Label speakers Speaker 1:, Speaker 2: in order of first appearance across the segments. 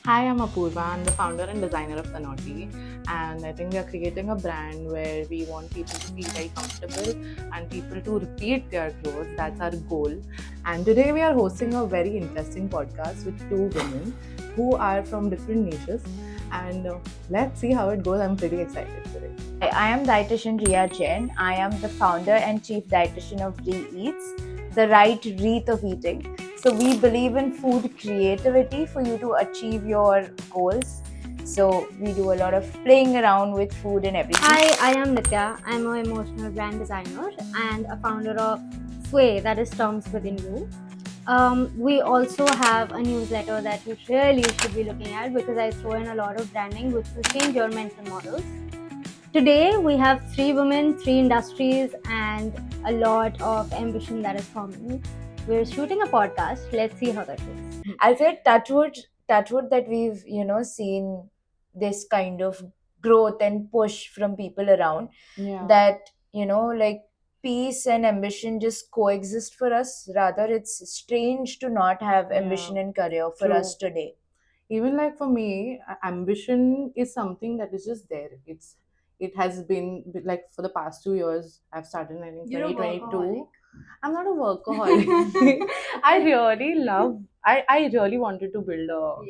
Speaker 1: Hi, I'm Apurva. I'm the founder and designer of Thanoti, and I think we are creating a brand where we want people to feel very comfortable and people to repeat their clothes. That's our goal. And today we are hosting a very interesting podcast with two women who are from different niches. And let's see how it goes. I'm pretty excited today.
Speaker 2: I am dietitian Riya Jain. I am the founder and chief dietitian of Re-Eats, the right wreath of eating. So we believe in food creativity for you to achieve your goals. So we do a lot of playing around with food and everything.
Speaker 3: Hi, I am Nitya. I'm an emotional brand designer and a founder of Sway, that is Terms Within You. We also have a newsletter that you really should be looking at because I throw in a lot of branding which will change your mental models. Today, we have 3 women, 3 industries, and a lot of ambition that is common. We're shooting a podcast. Let's see how that goes.
Speaker 2: I'll say touchwood that we've seen this kind of growth and push from people around.
Speaker 1: Yeah.
Speaker 2: That like peace and ambition just coexist for us. Rather, it's strange to not have ambition and career for
Speaker 1: True.
Speaker 2: us today.
Speaker 1: Even like for me, ambition is something that is just there. It has been like for the past 2 years. I've started I think
Speaker 3: You're a
Speaker 1: 2022.
Speaker 3: workaholic.
Speaker 1: I'm not a workaholic. I really love. I really wanted to build a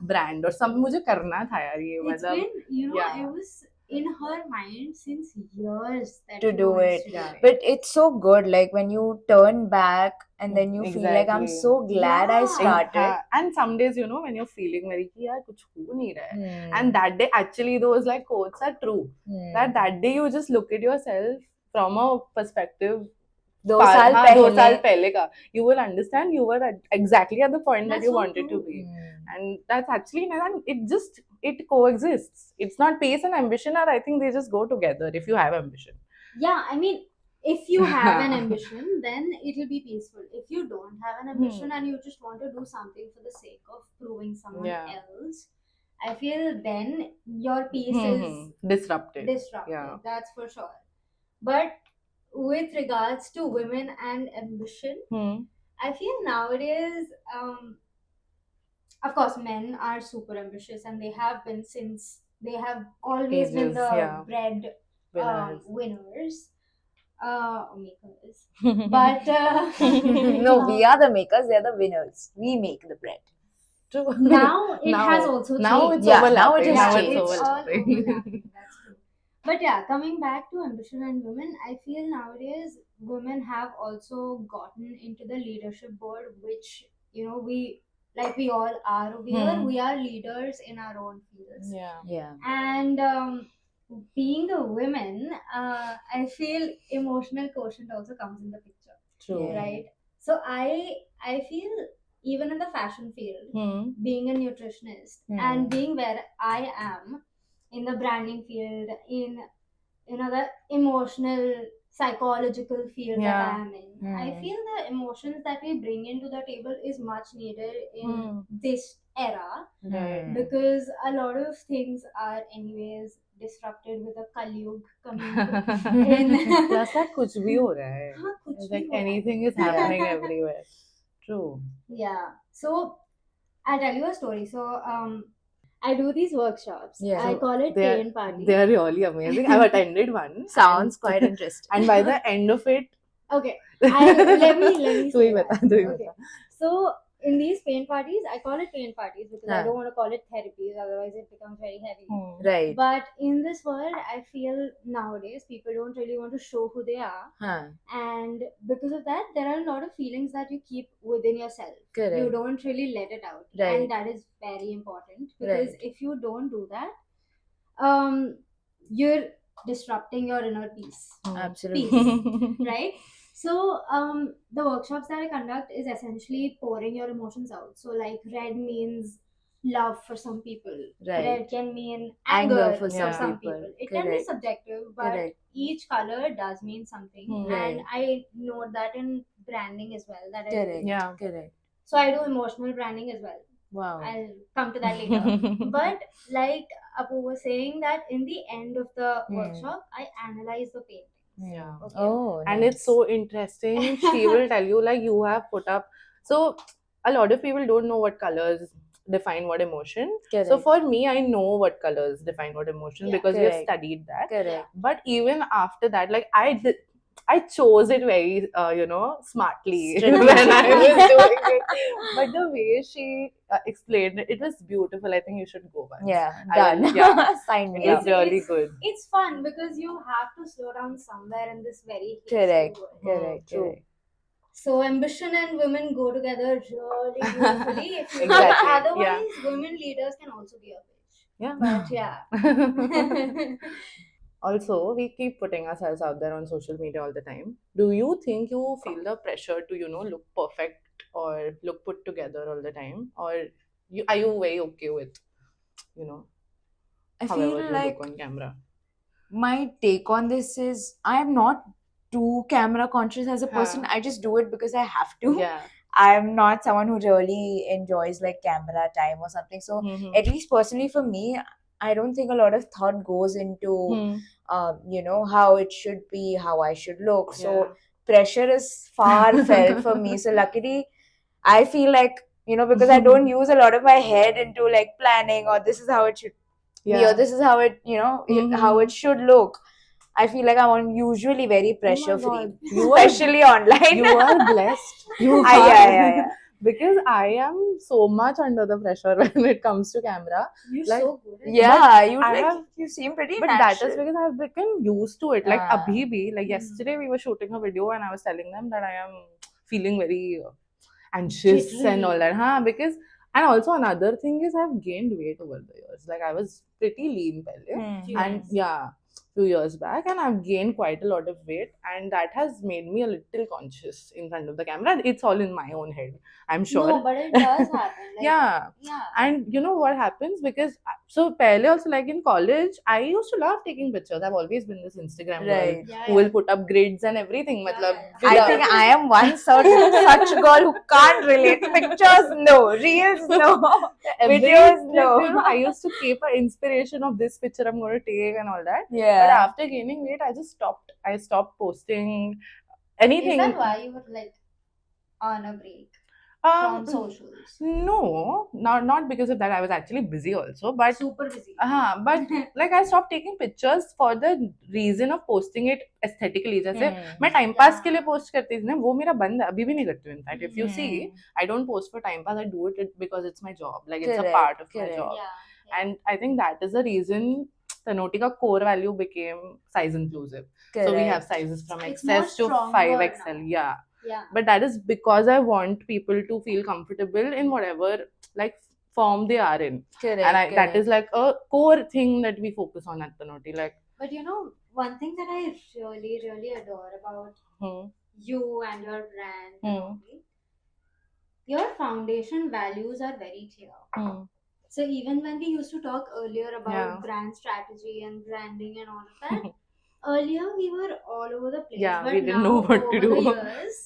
Speaker 1: brand or something. मुझे करना था यार ये
Speaker 3: It's
Speaker 1: मतलब
Speaker 3: been,
Speaker 1: yeah.
Speaker 3: it was in her mind since years that
Speaker 2: To
Speaker 3: she
Speaker 2: do
Speaker 3: wants
Speaker 2: it.
Speaker 3: to do it.
Speaker 2: But it's so good, like when you turn back and then you feel like I'm
Speaker 1: Exactly.
Speaker 2: so glad I
Speaker 3: Yeah.
Speaker 2: started.
Speaker 1: And some days, when you're feeling very कि यार कुछ हो नहीं रहा है.
Speaker 2: Hmm.
Speaker 1: And that day, actually, those like quotes are true.
Speaker 2: Hmm.
Speaker 1: That day you just look at yourself from a perspective.
Speaker 2: 2 साल
Speaker 1: पहले का, you will understand you were exactly at the point that
Speaker 3: That's
Speaker 1: you
Speaker 3: so
Speaker 1: wanted to
Speaker 3: true.
Speaker 1: be, and that's actually it coexists. It's not pace and ambition are, I think they just go together if you have ambition.
Speaker 3: Yeah, I mean, if you have an ambition, then it will be peaceful. If you don't have an ambition and you just want to do something for the sake of proving someone
Speaker 1: Yeah.
Speaker 3: else, I feel then your peace is
Speaker 1: disrupted.
Speaker 3: disrupted. That's for sure. But with regards to women and ambition, I feel nowadays, of course, men are super ambitious and they have been since they have always been
Speaker 1: Ages,
Speaker 3: the
Speaker 1: yeah.
Speaker 3: bread
Speaker 1: Winners.
Speaker 3: winners or makers. But
Speaker 2: No, we are the makers, they're the winners. We make the bread.
Speaker 1: True.
Speaker 3: now it has also
Speaker 1: now
Speaker 3: changed.
Speaker 1: it's
Speaker 2: Yeah,
Speaker 1: overlapping.
Speaker 2: now it has
Speaker 1: Now
Speaker 2: changed.
Speaker 1: it's
Speaker 3: It's all
Speaker 1: overlapping.
Speaker 3: overlapping. That's true. But yeah, coming back to ambition and women, I feel nowadays women have also gotten into the leadership board, which we all are over here. We are leaders in our own fields.
Speaker 2: Yeah.
Speaker 3: And being a woman, I feel emotional quotient also comes in the picture.
Speaker 1: True.
Speaker 2: Yeah.
Speaker 3: Right? So I feel even in the fashion field, being a nutritionist and being where I am in the branding field, in the emotional psychological field that I am in, I feel the emotions that we bring into the table is much needed in this era,
Speaker 1: Right.
Speaker 3: because a lot of things are anyways disrupted with the Kalyug coming in.
Speaker 1: Plus that कुछ भी हो रहा है.
Speaker 3: हाँ, कुछ
Speaker 1: It's
Speaker 3: भी
Speaker 1: like
Speaker 3: हो रहा है.
Speaker 1: anything is happening everywhere. True.
Speaker 3: Yeah. So I'll tell you a story. So I do these workshops.
Speaker 2: Yeah.
Speaker 3: I call it pain party.
Speaker 1: They are really amazing. I've attended one.
Speaker 2: Sounds quite interesting.
Speaker 1: And by the end of it,
Speaker 3: Okay. Let me
Speaker 1: तू ही
Speaker 3: say
Speaker 1: बता,
Speaker 3: that.
Speaker 1: तू ही
Speaker 3: Okay.
Speaker 1: बता.
Speaker 3: So in these pain parties, I call it pain parties because I
Speaker 2: Huh.
Speaker 3: don't want to call it therapies, otherwise it becomes very heavy.
Speaker 2: Right.
Speaker 3: But in this world, I feel nowadays people don't really want to show who they are,
Speaker 2: Huh.
Speaker 3: and because of that, there are a lot of feelings that you keep within yourself.
Speaker 2: Correct.
Speaker 3: You don't really let it out,
Speaker 2: Right.
Speaker 3: and that is very important because
Speaker 2: Right.
Speaker 3: if you don't do that, you're disrupting your inner peace.
Speaker 2: Absolutely.
Speaker 3: Right? So the workshops that I conduct is essentially pouring your emotions out. So like red means love for some people.
Speaker 2: Right.
Speaker 3: Red can mean
Speaker 2: Anger
Speaker 3: anger
Speaker 2: for
Speaker 3: for
Speaker 2: some
Speaker 3: some
Speaker 2: people.
Speaker 3: people. It can be
Speaker 2: Correct.
Speaker 3: subjective, but
Speaker 2: Correct.
Speaker 3: each color does mean something. And
Speaker 2: Right.
Speaker 3: I note that in branding as well. That I do.
Speaker 2: Correct.
Speaker 1: Yeah.
Speaker 2: Correct.
Speaker 3: So I do emotional branding as well.
Speaker 2: Wow.
Speaker 3: I'll come to that later. But like Apu was saying, that in the end of the workshop, I analyze the painting.
Speaker 1: Yeah.
Speaker 3: Okay.
Speaker 2: Oh,
Speaker 1: And
Speaker 2: nice.
Speaker 1: it's so interesting. She will tell you like you have put up. So a lot of people don't know what colors define what emotion.
Speaker 2: Correct.
Speaker 1: So for me, I know what colors define what emotion
Speaker 3: Yeah.
Speaker 1: because we have
Speaker 2: Correct.
Speaker 1: studied that.
Speaker 2: Correct.
Speaker 1: But even after that, like I chose it very, smartly when I was doing it. But the way she explained it, it was beautiful. I think you should go once.
Speaker 2: Yeah,
Speaker 1: I
Speaker 2: done.
Speaker 1: will- yeah.
Speaker 2: Sign me
Speaker 1: It was
Speaker 2: up.
Speaker 1: really good.
Speaker 3: It's fun because you have to slow down somewhere in this very hasty
Speaker 2: Correct.
Speaker 3: world.
Speaker 2: Correct.
Speaker 1: True.
Speaker 2: Correct.
Speaker 3: So ambition and women go together really beautifully. If you
Speaker 1: Exactly,
Speaker 3: otherwise, women leaders can also be a bitch.
Speaker 1: Yeah.
Speaker 3: But yeah.
Speaker 1: Also, we keep putting ourselves out there on social media all the time. Do you think you feel the pressure to, look perfect or look put together all the time? Or are you very okay with,
Speaker 2: I
Speaker 1: however
Speaker 2: feel
Speaker 1: you
Speaker 2: like
Speaker 1: look on camera?
Speaker 2: my take on this is I'm not too camera conscious as a person.
Speaker 1: Huh.
Speaker 2: I just do it because I have to.
Speaker 1: Yeah.
Speaker 2: I'm not someone who really enjoys like camera time or something. So
Speaker 1: Mhm.
Speaker 2: at least personally for me, I don't think a lot of thought goes into how it should be, how I should look. So
Speaker 1: Yeah.
Speaker 2: pressure is far felt for me. So luckily, I feel like because I don't use a lot of my head into like planning or this is how it should be or this is how it how it should look. I feel like I'm usually very pressure free,
Speaker 1: God. You are-
Speaker 2: especially online.
Speaker 1: You are blessed. You are.
Speaker 2: Yeah.
Speaker 1: Because I am so much under the pressure when it comes to camera.
Speaker 3: You're
Speaker 1: Like-
Speaker 3: so good at
Speaker 2: Yeah, you
Speaker 1: I
Speaker 2: like
Speaker 1: have-
Speaker 2: you seem pretty
Speaker 1: But
Speaker 2: natural.
Speaker 1: that is because I've become used to it. Like
Speaker 2: Ah.
Speaker 1: abhi bhi, like yesterday we were shooting a video and I was telling them that I am feeling very anxious
Speaker 3: Jittery.
Speaker 1: and all that. Because and also another thing is I've gained weight over the years. Like I was pretty lean pehle.
Speaker 3: Few
Speaker 1: And
Speaker 3: years.
Speaker 1: yeah, few years back, and I've gained quite a lot of weight, and that has made me a little conscious in front of the camera. It's all in my own head, I'm sure.
Speaker 3: No, but it does happen. Like,
Speaker 1: Yeah.
Speaker 3: Yeah.
Speaker 1: And you know what happens? Because so pehle also, like in college, I used to love taking pictures. I've always been this Instagram girl
Speaker 2: Right.
Speaker 3: Yeah,
Speaker 1: who will put up grids and everything.
Speaker 3: Yeah,
Speaker 1: Matlab,
Speaker 3: yeah.
Speaker 2: I
Speaker 1: without-
Speaker 2: think I am one such girl who can't relate. Pictures, no. Reels, no.
Speaker 1: every
Speaker 2: videos,
Speaker 1: trip,
Speaker 2: no.
Speaker 1: I used to keep an inspiration of this picture I'm going to take and all that. But
Speaker 2: Yeah.
Speaker 1: after gaining weight, I just stopped. I stopped posting anything.
Speaker 3: Is that why you were like on a break
Speaker 1: Um,
Speaker 3: from socials?
Speaker 1: no, not because of that. I was actually busy also, but
Speaker 3: Super busy.
Speaker 1: but like I stopped taking pictures for the reason of posting it aesthetically. जैसे मैं time pass के लिए post करती थी ना, वो मेरा बंद है, अभी भी नहीं करती हूँ. In fact, if you see, I don't post for time pass. I do it because it's my job. Like it's a
Speaker 2: Correct,
Speaker 1: part of my
Speaker 2: correct.
Speaker 1: job.
Speaker 3: Yeah.
Speaker 1: And I think that is the reason Tanoti core value became size inclusive. So we have sizes from
Speaker 3: It's
Speaker 1: XS to
Speaker 3: more
Speaker 1: 5XL.
Speaker 3: stronger now.
Speaker 1: Yeah.
Speaker 3: Yeah.
Speaker 1: But that is because I want people to feel comfortable in whatever like form they are in.
Speaker 2: Correct.
Speaker 1: And that is like a core thing that we focus on at Tanoti. Like,
Speaker 3: But you know, one thing that I really, really adore about
Speaker 1: hmm,
Speaker 3: you and your brand,
Speaker 1: Hmm.
Speaker 3: your foundation values are very clear.
Speaker 1: hmm,
Speaker 3: So even when we used to talk earlier about
Speaker 1: Yeah.
Speaker 3: brand strategy and branding and all of that, earlier we were all over the place.
Speaker 1: Yeah,
Speaker 3: but
Speaker 1: we didn't
Speaker 3: now,
Speaker 1: know what to
Speaker 3: over
Speaker 1: do.
Speaker 3: The years,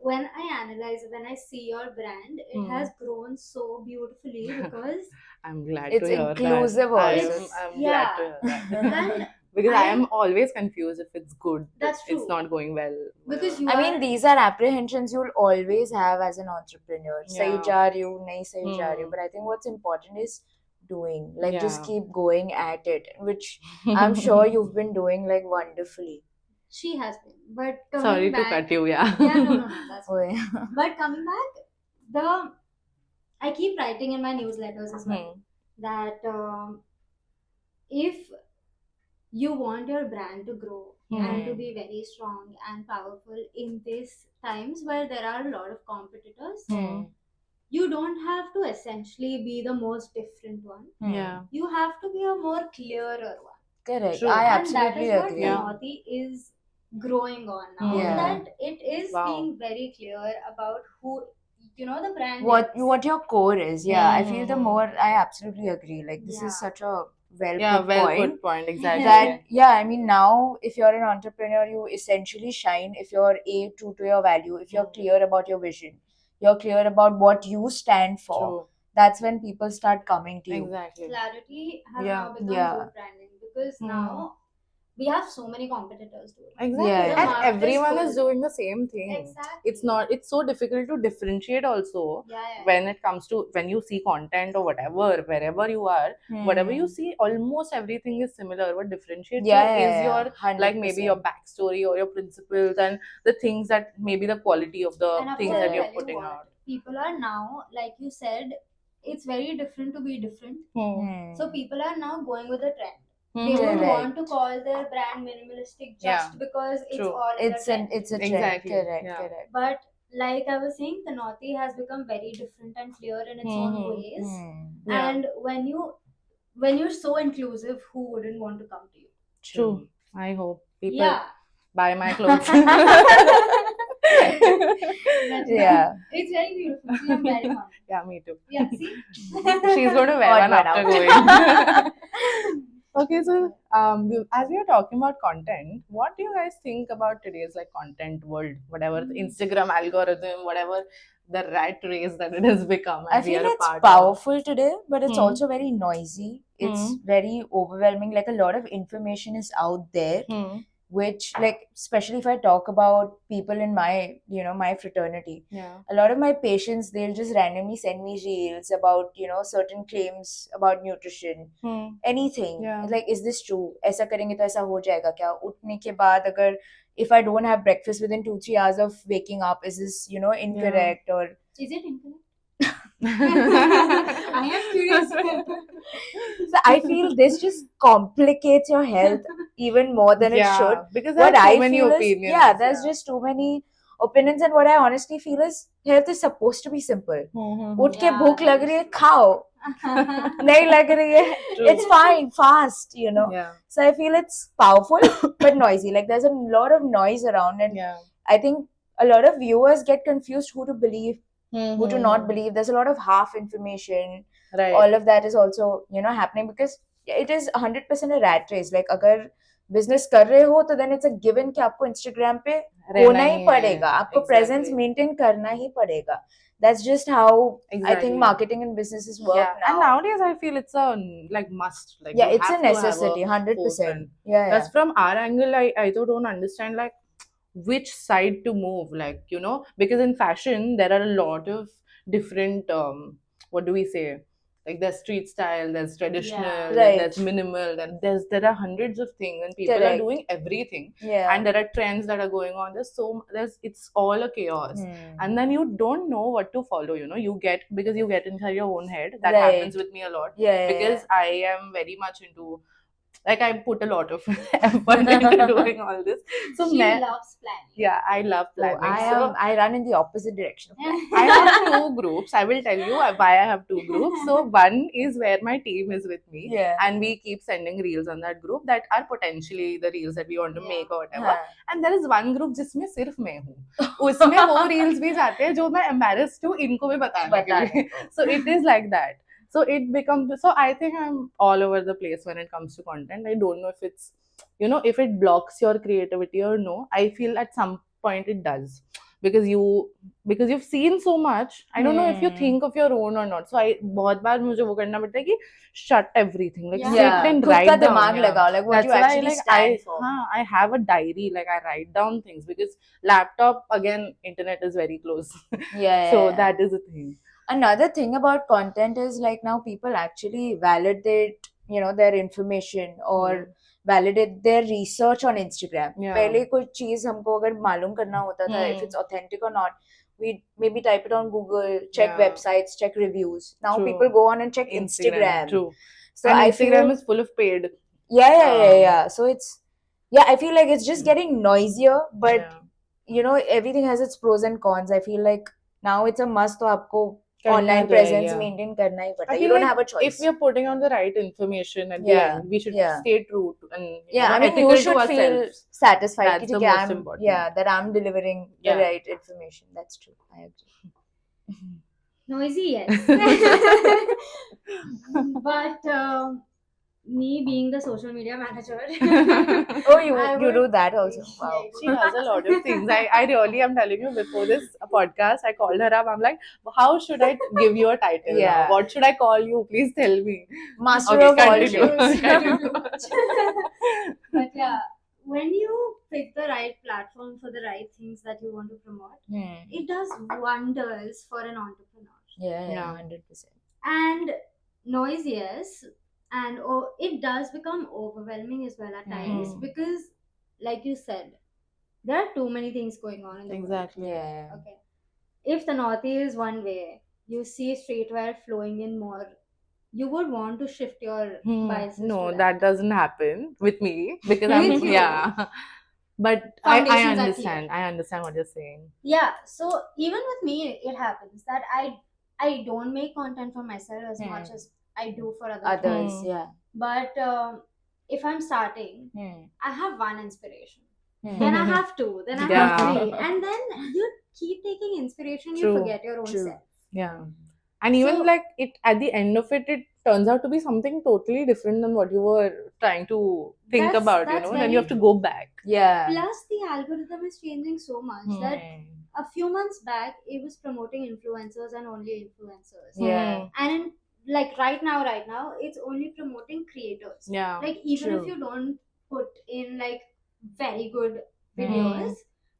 Speaker 3: when I analyze, when I see your brand, it
Speaker 1: Hmm.
Speaker 3: has grown so beautifully because
Speaker 1: I'm glad
Speaker 2: It's
Speaker 1: to hear
Speaker 2: inclusive
Speaker 1: that.
Speaker 2: also.
Speaker 1: I'm
Speaker 3: Yeah.
Speaker 1: glad to hear that.
Speaker 3: and
Speaker 1: Because I
Speaker 3: I-
Speaker 1: am always confused if it's good.
Speaker 3: That's
Speaker 1: It's
Speaker 3: true.
Speaker 1: not going well.
Speaker 3: Because
Speaker 1: whatever.
Speaker 3: you
Speaker 2: I
Speaker 3: are,
Speaker 2: mean, these are apprehensions you'll always have as an entrepreneur. सही
Speaker 1: Yeah.
Speaker 2: जा रही हूँ, नहीं सही जा रही हूँ.
Speaker 1: Hmm.
Speaker 2: But I think what's important is doing. Like, just
Speaker 1: Yeah.
Speaker 2: keep going at it, which I'm sure you've been doing like wonderfully.
Speaker 3: she has been. But coming
Speaker 1: Sorry
Speaker 3: back,
Speaker 1: to cut you, yeah.
Speaker 3: Yeah, no, that's
Speaker 2: Oh, yeah.
Speaker 3: But coming back, I keep writing in my newsletters as well
Speaker 1: Hmm.
Speaker 3: that if you want your brand to grow and to
Speaker 2: Hmm.
Speaker 3: be very strong and powerful in these times where there are a lot of competitors,
Speaker 2: Hmm.
Speaker 3: you don't have to essentially be the most different one.
Speaker 2: Hmm.
Speaker 1: Yeah.
Speaker 3: You have to be a more clearer one.
Speaker 2: Correct.
Speaker 1: True.
Speaker 2: I
Speaker 3: And that
Speaker 2: absolutely
Speaker 3: is what
Speaker 2: agree.
Speaker 1: Yeah.
Speaker 3: Tanoti is growing on now.
Speaker 2: Yeah.
Speaker 3: That it is
Speaker 1: Wow.
Speaker 3: being very clear about who the brand
Speaker 2: What
Speaker 3: is.
Speaker 2: your core is. Yeah, I feel the
Speaker 1: Mhm.
Speaker 2: more I absolutely agree. Like this
Speaker 3: Yeah.
Speaker 2: is such a well
Speaker 1: Yeah,
Speaker 2: put
Speaker 1: well
Speaker 2: point.
Speaker 1: put point. Exactly.
Speaker 2: That yeah, I mean now if you're an entrepreneur, you essentially shine if you're true to your value, if you're
Speaker 1: Mm.
Speaker 2: clear about your vision, you're clear about what you stand for.
Speaker 1: True.
Speaker 2: That's when people start coming to you.
Speaker 1: Exactly.
Speaker 3: Clarity has
Speaker 1: Yeah.
Speaker 3: now become
Speaker 2: Yeah.
Speaker 3: good branding because
Speaker 1: Hmm.
Speaker 3: now we have so many competitors doing it.
Speaker 1: Exactly.
Speaker 2: Yeah,
Speaker 1: And
Speaker 3: The market is
Speaker 1: everyone is
Speaker 3: full.
Speaker 1: doing the same thing.
Speaker 3: Exactly.
Speaker 1: It's so difficult to differentiate also
Speaker 3: Yeah.
Speaker 1: when it comes to when you see content or whatever, wherever you are, whatever you see, almost everything is similar. What differentiates
Speaker 2: Yeah,
Speaker 1: you is your
Speaker 2: 100%.
Speaker 1: like maybe your backstory or your principles and the things that maybe the quality of the
Speaker 3: And
Speaker 1: things
Speaker 3: I'll
Speaker 1: that
Speaker 3: tell
Speaker 1: you're
Speaker 3: you
Speaker 1: putting
Speaker 3: what,
Speaker 1: out.
Speaker 3: people are now, like you said, it's very different to be different.
Speaker 2: Hmm.
Speaker 3: So people are now going with the trend. They
Speaker 1: Mhm.
Speaker 3: would
Speaker 2: Correct.
Speaker 3: want to call their brand minimalistic just
Speaker 1: Yeah,
Speaker 3: because it's
Speaker 1: true.
Speaker 3: all in the trend.
Speaker 2: It's a trend.
Speaker 1: Exactly,
Speaker 2: Correct,
Speaker 1: yeah.
Speaker 2: correct.
Speaker 3: But like I was saying, Tanauti has become very different and clear in its own
Speaker 1: Mhm.
Speaker 3: ways.
Speaker 1: Yeah.
Speaker 3: And when you're so inclusive, who wouldn't want to come to you?
Speaker 1: True. I hope people
Speaker 3: Yeah.
Speaker 1: buy my clothes.
Speaker 3: But,
Speaker 2: Yeah.
Speaker 3: it's very beautiful. See, I'm wearing one.
Speaker 1: Yeah, me too.
Speaker 3: Yeah, see?
Speaker 1: She's going to wear
Speaker 2: Odd
Speaker 1: one
Speaker 2: one
Speaker 1: after
Speaker 2: out.
Speaker 1: going. Okay, so as we are talking about content, what do you guys think about today's like content world? Whatever the Instagram algorithm, whatever the rat race that it has become,
Speaker 2: I
Speaker 1: and we
Speaker 2: feel
Speaker 1: are a
Speaker 2: it's
Speaker 1: part
Speaker 2: powerful today, but it's
Speaker 1: Hmm.
Speaker 2: also very noisy. It's very overwhelming. Like a lot of information is out there,
Speaker 1: of.
Speaker 2: which, like, especially if I talk about people in my, my fraternity,
Speaker 1: Yeah.
Speaker 2: a lot of my patients, they'll just randomly send me reels about, certain claims about nutrition, anything.
Speaker 1: Yeah.
Speaker 2: Like, is this true? ऐसा करेंगे तो ऐसा हो जाएगा क्या? उठने के बाद अगर if I don't have breakfast within 2-3 hours of waking up, is this, incorrect? Or
Speaker 3: Is it incorrect? I am curious.
Speaker 2: so I feel this just complicates your health even more than it should.
Speaker 1: Because
Speaker 2: What
Speaker 1: there are so
Speaker 2: I
Speaker 1: many
Speaker 2: feel
Speaker 1: opinions.
Speaker 2: is, yeah, there's just too many opinions, and what I honestly feel is health is supposed to be simple. उठ के
Speaker 3: Yeah,
Speaker 2: भूख
Speaker 3: that
Speaker 2: लग
Speaker 3: is
Speaker 2: रही है,
Speaker 3: true.
Speaker 2: खाओ. नहीं लग रही है,
Speaker 1: True.
Speaker 2: it's fine, fast,
Speaker 1: Yeah.
Speaker 2: So I feel it's powerful but noisy. Like there's a lot of noise around, and
Speaker 1: Yeah.
Speaker 2: I think a lot of viewers get confused who to believe, who to not believe. There's a lot of half information.
Speaker 1: Right.
Speaker 2: All of that is also happening because it is 100% a rat race. Like अगर business कर रहे हो तो then it's a given कि आपको Instagram पे होना ही पड़ेगा, आपको presence maintain करना ही पड़ेगा. That's just how I think marketing and businesses work now.
Speaker 1: And nowadays I feel it's a like must. Like
Speaker 2: Yeah,
Speaker 1: you
Speaker 2: it's a
Speaker 1: have to have
Speaker 2: necessity, 100%.
Speaker 1: forefront.
Speaker 2: Yeah,
Speaker 1: That's from our angle. I don't understand like which side to move. Like because in fashion there are a lot of different what do we say? Like there's street style, there's traditional,
Speaker 3: Yeah.
Speaker 1: then there's
Speaker 2: Right.
Speaker 1: minimal, then there are hundreds of things, and people are
Speaker 2: Correct.
Speaker 1: doing everything.
Speaker 2: Yeah.
Speaker 1: And there are trends that are going on. It's all a chaos. And then you don't know what to follow. You get inside your own head. That
Speaker 2: Right.
Speaker 1: happens with me a lot
Speaker 2: Yeah,
Speaker 1: because I am very much into. Like I put a lot of effort into doing all this. So
Speaker 3: She loves planning.
Speaker 1: yeah, I love planning.
Speaker 2: I run in the opposite direction.
Speaker 1: I have two groups. I will tell you why I have two groups. So one is where my team is with me,
Speaker 2: Yeah.
Speaker 1: and we keep sending reels on that group that are potentially the reels that we want to make or whatever.
Speaker 2: हाँ.
Speaker 1: And there is one group जिसमें सिर्फ मैं हूँ. उसमें वो reels भी जाते हैं जो मैं embarrassed हूँ इनको भी बताने के लिए. So it is like that. So it becomes. So I think I'm all over the place when it comes to content. I don't know if it's, if it blocks your creativity or no. I feel at some point it does. Because you've seen so much. I don't know if you think of your own or not. So बहुत बार मुझे वो करना पड़ता है कि shut everything, like sit and
Speaker 2: खुद
Speaker 1: write
Speaker 2: का
Speaker 1: down.
Speaker 2: दिमाग लगाओ, like what
Speaker 1: That's
Speaker 2: you
Speaker 1: why
Speaker 2: actually stand for.
Speaker 1: I have a diary, like I write down things because laptop again, internet is very close.
Speaker 2: Yeah.
Speaker 1: So that is the thing.
Speaker 2: Another thing about content is like now people actually validate, their information or validate their research on Instagram.
Speaker 1: Yeah.
Speaker 2: पहले कोई चीज हमको अगर मालूम करना होता था if it's authentic or not, we maybe type it on Google, check websites, check reviews. Now
Speaker 1: True.
Speaker 2: people go on and check Instagram.
Speaker 1: True.
Speaker 2: So
Speaker 1: and
Speaker 2: I
Speaker 1: Instagram
Speaker 2: feel,
Speaker 1: is full of paid.
Speaker 2: Yeah. So it's, I feel like it's just getting noisier, but everything has its pros and cons. I feel like now it's a must. तो आपको online presence maintain करना ही पड़ता है. You don't have a choice.
Speaker 1: If we are putting out the right information at the end, we should stay true to, and
Speaker 2: I mean you should feel satisfied.
Speaker 1: That's the most important.
Speaker 2: That I'm delivering the right information. That's true. I agree.
Speaker 3: Noisy, yes. But me being the social media manager.
Speaker 2: Oh, you
Speaker 3: I
Speaker 2: you
Speaker 3: would-
Speaker 2: do that also. Wow.
Speaker 1: She does a lot of things. I really am telling you, before this podcast, I called her up. I'm like, how should I give you a title? Now?
Speaker 2: Yeah.
Speaker 1: What should I call you? Please tell me.
Speaker 2: Master
Speaker 1: Okay,
Speaker 2: of all
Speaker 1: continue.
Speaker 2: trades.
Speaker 1: Continue.
Speaker 3: But yeah, when you pick the right platform for the right things that you want to promote, it does wonders for an entrepreneur.
Speaker 2: Yeah,
Speaker 1: Yeah.
Speaker 2: 100%.
Speaker 3: And noise, yes, and it does become overwhelming as well at times
Speaker 1: Mhm.
Speaker 3: because, like you said, there are too many things going on in the world.
Speaker 1: Exactly.
Speaker 2: Yeah.
Speaker 3: Okay, if the northeast is one way, you see streetwear flowing in more, you would want to shift your biases.
Speaker 1: No,
Speaker 3: to
Speaker 1: that doesn't happen with me because I'm
Speaker 3: With you.
Speaker 1: yeah. But I
Speaker 3: Foundations are
Speaker 1: understand. I understand what you're saying.
Speaker 3: Yeah, so even with me, it happens that I don't make content for myself as much as I do for other people.
Speaker 2: Others, yeah.
Speaker 3: But if I'm starting, I have one inspiration.
Speaker 2: Hmm.
Speaker 3: Then I have two. Then I
Speaker 1: Yeah.
Speaker 3: have three. And then you keep taking inspiration, you
Speaker 1: True,
Speaker 3: forget your own
Speaker 2: true.
Speaker 3: self.
Speaker 1: Yeah. And even
Speaker 3: So-
Speaker 1: like it at the end of it turns out to be something totally different than what you were trying to think
Speaker 3: That's-
Speaker 1: about,
Speaker 3: that's
Speaker 1: then you have to go back.
Speaker 2: Yeah.
Speaker 3: Plus, the algorithm is changing so much that a few months back, it was promoting influencers and only influencers.
Speaker 2: Yeah.
Speaker 3: And in, like right now, it's only promoting creators.
Speaker 1: Yeah.
Speaker 3: Like even
Speaker 2: True.
Speaker 3: if you don't put in like very good videos,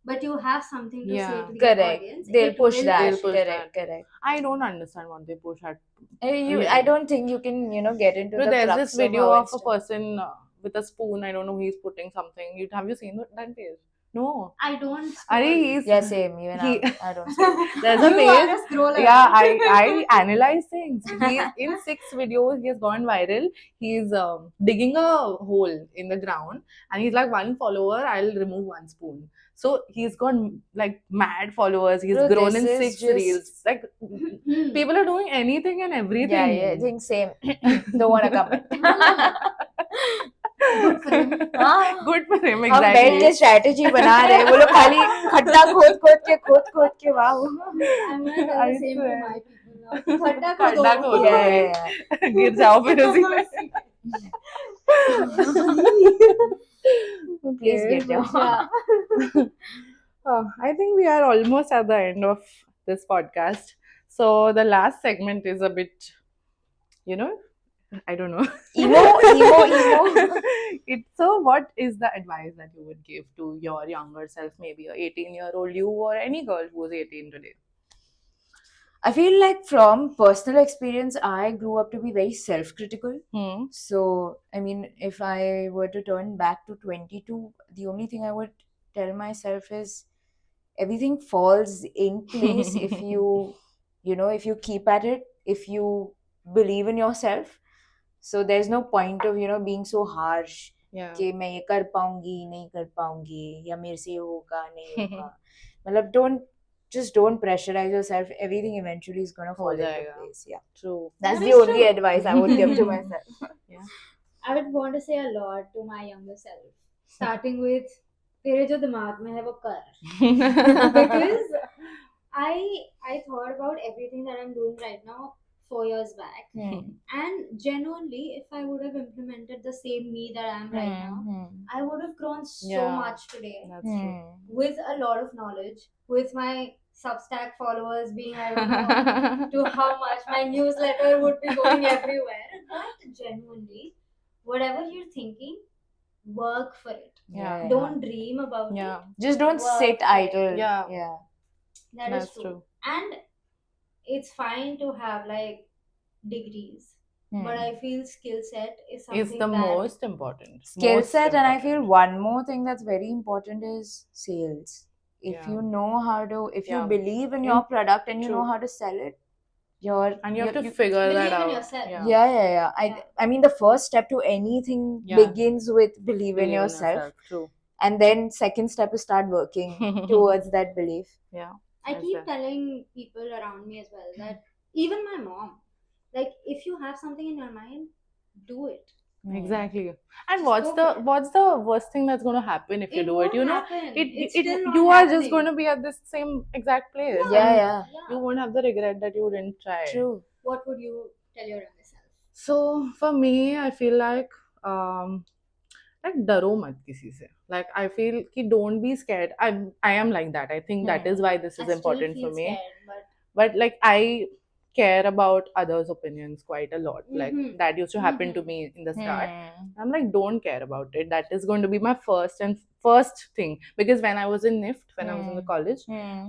Speaker 3: but you have something to say
Speaker 1: Yeah.
Speaker 3: to the
Speaker 2: Correct.
Speaker 3: audience,
Speaker 2: They'll
Speaker 3: it
Speaker 2: push
Speaker 3: will
Speaker 2: that.
Speaker 1: They'll push
Speaker 2: Correct.
Speaker 1: that.
Speaker 2: Correct.
Speaker 1: I don't understand what they push at.
Speaker 2: I don't think you can, get into
Speaker 1: No,
Speaker 2: the
Speaker 1: there's
Speaker 2: crux
Speaker 1: this video
Speaker 2: how
Speaker 1: of
Speaker 2: it's
Speaker 1: a
Speaker 2: done.
Speaker 1: person with a spoon. I don't know. He's putting something. Have you seen that page? No.
Speaker 3: I don't.
Speaker 1: Are
Speaker 3: scroll.
Speaker 1: he's
Speaker 2: Yeah, same. Even
Speaker 1: He-
Speaker 2: I don't. See.
Speaker 1: there's a
Speaker 3: You
Speaker 1: page.
Speaker 3: are a scroller.
Speaker 1: Yeah, I analyze things. He's in 6 videos. He has gone viral. He's digging a hole in the ground, and he's like, 1 follower, I'll remove 1 spoon. So he's got like mad followers. He's
Speaker 2: Bro,
Speaker 1: grown
Speaker 2: this
Speaker 1: in
Speaker 2: is
Speaker 1: 6
Speaker 2: just-
Speaker 1: reels. Like people are doing anything and everything.
Speaker 2: Yeah, I think same. Don't want to comment.
Speaker 3: Good for him.
Speaker 2: हाँ,
Speaker 1: Good for him,
Speaker 2: हम बैठ
Speaker 1: exactly.
Speaker 2: के strategy बना रहे हैं वो लोग खाली खड्डा खोद के वाह
Speaker 3: I'm gonna tell
Speaker 1: I
Speaker 3: the same to
Speaker 1: swear.
Speaker 3: my people now. खड्डा
Speaker 1: खड्डा
Speaker 3: खोदो.
Speaker 1: खोदो।
Speaker 2: yeah.
Speaker 1: गिर जाओ फिर उसी में.
Speaker 2: Please
Speaker 1: Okay,
Speaker 2: get down.
Speaker 3: Yeah.
Speaker 1: I think we are almost at the end of this podcast. So the last segment is a bit, I don't know.
Speaker 2: emo.
Speaker 1: So what is the advice that you would give to your younger self, maybe a 18-year-old you or any girl who is 18 today?
Speaker 2: I feel like from personal experience, I grew up to be very self-critical. So, I mean, if I were to turn back to 22, the only thing I would tell myself is everything falls in place if you, if you keep at it, if you believe in yourself. So there's no point of, being so harsh
Speaker 1: Yeah.
Speaker 2: कि मैं ये कर पाऊंगी नहीं कर पाऊंगी या मेरे से ये होगा नहीं होगा मतलब don't pressurize yourself. Everything eventually is going to fall into
Speaker 1: जाएगा.
Speaker 2: place. Yeah,
Speaker 1: True.
Speaker 2: that's
Speaker 3: That
Speaker 2: the
Speaker 3: is
Speaker 2: only
Speaker 3: true.
Speaker 2: advice I would give to myself.
Speaker 3: I would want to say a lot to my younger self, starting with तेरे जो दिमाग में है वो कर. Because I thought about everything that I'm doing right now 4 years back, and genuinely, if I would have implemented the same me that I am right now, I would have grown so
Speaker 1: Yeah.
Speaker 3: much today
Speaker 1: That's true.
Speaker 3: with a lot of knowledge, with my Substack followers being I don't know to how much my newsletter would be going everywhere. But genuinely, whatever you're thinking, work for it.
Speaker 1: Yeah.
Speaker 3: Don't dream about
Speaker 1: Yeah.
Speaker 3: it.
Speaker 2: Just don't
Speaker 3: Work
Speaker 2: sit
Speaker 3: for it.
Speaker 2: idle.
Speaker 1: Yeah.
Speaker 2: Yeah.
Speaker 3: That is
Speaker 1: That's
Speaker 3: true.
Speaker 1: true.
Speaker 3: And it's fine to have like degrees, but I feel skill set is something
Speaker 1: It's the
Speaker 3: that
Speaker 1: most important.
Speaker 2: Skill
Speaker 1: Most
Speaker 2: set, and I feel
Speaker 1: important.
Speaker 2: one more thing that's very important is sales. If
Speaker 1: Yeah.
Speaker 2: you know how to, if you
Speaker 1: Yeah.
Speaker 2: believe in your product and you know
Speaker 1: True.
Speaker 2: how to sell it, you're
Speaker 1: And you have to
Speaker 2: you-
Speaker 1: figure
Speaker 3: believe
Speaker 1: that
Speaker 3: in
Speaker 1: out.
Speaker 3: yourself.
Speaker 1: Yeah.
Speaker 2: yeah.
Speaker 3: Yeah.
Speaker 2: I mean, the first step to anything
Speaker 1: Yeah.
Speaker 2: begins with believe in yourself,
Speaker 1: True.
Speaker 2: and then second step is start working towards that belief.
Speaker 1: Yeah.
Speaker 3: I
Speaker 1: That's
Speaker 3: keep
Speaker 1: it.
Speaker 3: telling people around me as well that even my mom, like if you have something in your mind, do it.
Speaker 1: Exactly. And
Speaker 3: Just
Speaker 1: what's
Speaker 3: go
Speaker 1: the
Speaker 3: for it.
Speaker 1: what's the worst thing that's going to happen if you do it?
Speaker 3: won't happen. It's still not
Speaker 1: you are just
Speaker 3: happening.
Speaker 1: going to be at this same exact place.
Speaker 2: Yeah,
Speaker 1: and
Speaker 2: yeah.
Speaker 1: You won't have the regret that you didn't try.
Speaker 2: True.
Speaker 3: What would you tell your younger self?
Speaker 1: So for me, I feel like like डरो मत किसी से. Like I feel कि don't be scared. I am like that. I think that is why this is important for me. But like I care about others' opinions quite a lot. Like that used to happen to me in the start. I'm like, don't care about it. That is going to be my first thing, because when I was in NIFT, when I was in the college,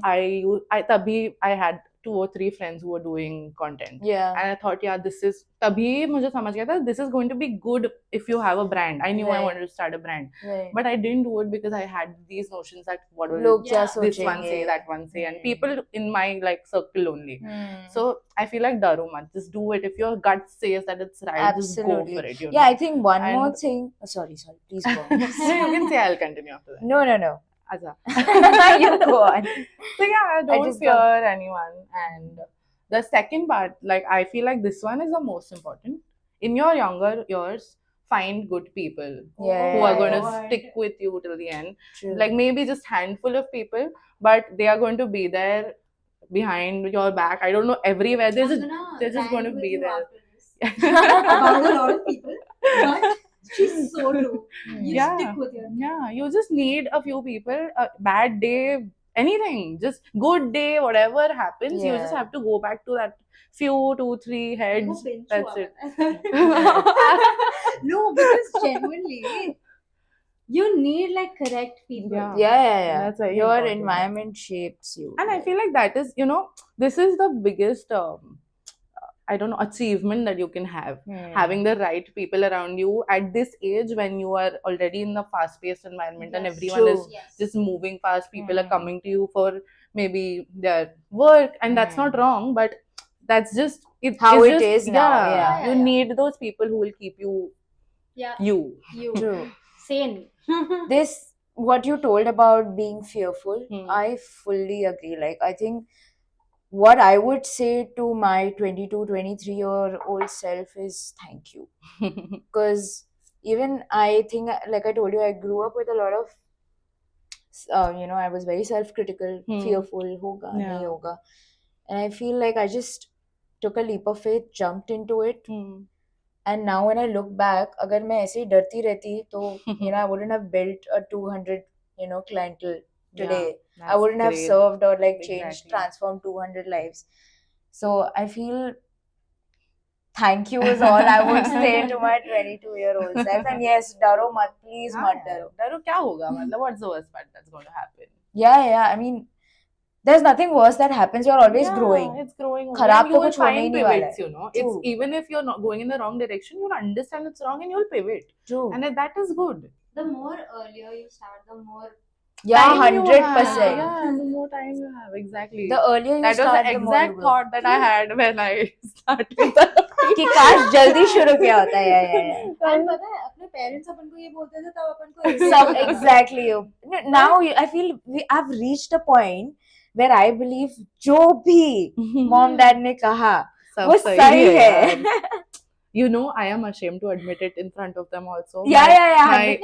Speaker 1: I had 2 or 3 friends who were doing content,
Speaker 2: Yeah.
Speaker 1: and I thought, yeah, this is तभी मुझे समझ गया था this is going to be good if you have a brand. I knew I
Speaker 2: Right.
Speaker 1: wanted to start a brand,
Speaker 2: Right.
Speaker 1: but I didn't do it because I had these notions that what will
Speaker 2: लोग क्या
Speaker 1: this one
Speaker 2: सोचेंगे?
Speaker 1: say, that one say, and people in my like circle only. So I feel like डरो मत, just do it. If your gut says that it's right, just go
Speaker 2: Absolutely.
Speaker 1: for it. You
Speaker 2: Yeah,
Speaker 1: know?
Speaker 2: I think one
Speaker 1: And-
Speaker 2: more thing. Oh, sorry, please go on.
Speaker 1: No, you can say. I'll continue after that.
Speaker 2: No.
Speaker 1: Acha.
Speaker 2: You go on.
Speaker 1: So yeah, don't
Speaker 2: just
Speaker 1: fear anyone. And the second part, like I feel like this one is the most important. In your younger years, find good people
Speaker 2: Yeah.
Speaker 1: who are going to stick with you till the end.
Speaker 2: True.
Speaker 1: Like maybe just handful of people, but they are going to be there behind your back. I don't know, everywhere. They're just going to be there.
Speaker 3: About a lot of people, but she's so true. You
Speaker 1: Yeah.
Speaker 3: stick with your
Speaker 1: Yeah, you just need a few people. A bad day, anything, just good day, whatever happens, you just
Speaker 2: Yeah.
Speaker 1: have to go back to that few 2-3 heads. That's it.
Speaker 3: No, because genuinely, you need like correct people.
Speaker 1: Yeah.
Speaker 2: Yeah.
Speaker 1: That's very
Speaker 2: Your
Speaker 1: important.
Speaker 2: environment shapes you.
Speaker 1: And I feel like that is, this is the biggest, I don't know, achievement that you can have. Having the right people around you at this age when you are already in the fast-paced environment and
Speaker 3: Yes.
Speaker 1: everyone is
Speaker 3: Yes.
Speaker 1: just moving fast. People are
Speaker 2: Hmm.
Speaker 1: coming to you for maybe their work, and that's
Speaker 2: Hmm.
Speaker 1: not wrong, but that's just
Speaker 2: How
Speaker 1: it's
Speaker 2: it
Speaker 1: just,
Speaker 2: is now, yeah.
Speaker 1: You need those people who will keep you
Speaker 3: Yeah.
Speaker 1: you.
Speaker 3: You.
Speaker 2: True.
Speaker 3: Sane.
Speaker 2: This, what you told about being fearful,
Speaker 1: Hmm.
Speaker 2: I fully agree. Like, I think what I would say to my 22, 23-year-old self is thank you. Because even I think, like I told you, I grew up with a lot of, I was very self-critical, fearful, hoga,
Speaker 1: Yeah.
Speaker 2: nahi hoga. And I feel like I just took a leap of faith, jumped into it. And now when I look back, अगर मैं ऐसे ही डरती रहती तो I wouldn't have built a 200 clientele today. I wouldn't have served or like changed,
Speaker 1: Exactly.
Speaker 2: transformed 200 lives. So I feel thank you is all I would say to my 22-year-old self. And yes, डरो मत, please मत डरो.
Speaker 1: डरो क्या होगा, मतलब what's the worst part that's going to happen?
Speaker 2: Yeah. I mean, there's nothing worse that happens. You're always growing.
Speaker 1: It's growing.
Speaker 2: खराब
Speaker 1: And
Speaker 2: तो
Speaker 1: you will
Speaker 2: कुछ होने ही
Speaker 1: find
Speaker 2: नहीं वाला
Speaker 1: pivots,
Speaker 2: है.
Speaker 1: It's
Speaker 2: True.
Speaker 1: even if you're not going in the wrong direction, you'll understand it's wrong and you'll pivot.
Speaker 2: True.
Speaker 1: And that is good.
Speaker 3: The more earlier you start, the more
Speaker 2: Yeah,
Speaker 1: Time you have.
Speaker 2: 100%.
Speaker 1: Yeah, the more time you have. Exactly.
Speaker 2: The earlier you
Speaker 1: that was
Speaker 2: start,
Speaker 1: the
Speaker 2: the more you
Speaker 1: exact
Speaker 2: grow.
Speaker 1: thought that I had when I started.
Speaker 2: कि काश जल्दी शुरू किया होता है. Yeah.
Speaker 3: and पता है अपने पेरेंट्स अपन को ये बोलते थे तब अपन को
Speaker 2: Some exactly. Now I feel I've reached a point where I believe जो भी mom dad ने कहा
Speaker 1: सब
Speaker 2: वो
Speaker 1: सही
Speaker 2: सही
Speaker 1: है
Speaker 2: है.
Speaker 1: यार. You know, I am ashamed to admit it in front of them also.
Speaker 2: Yeah.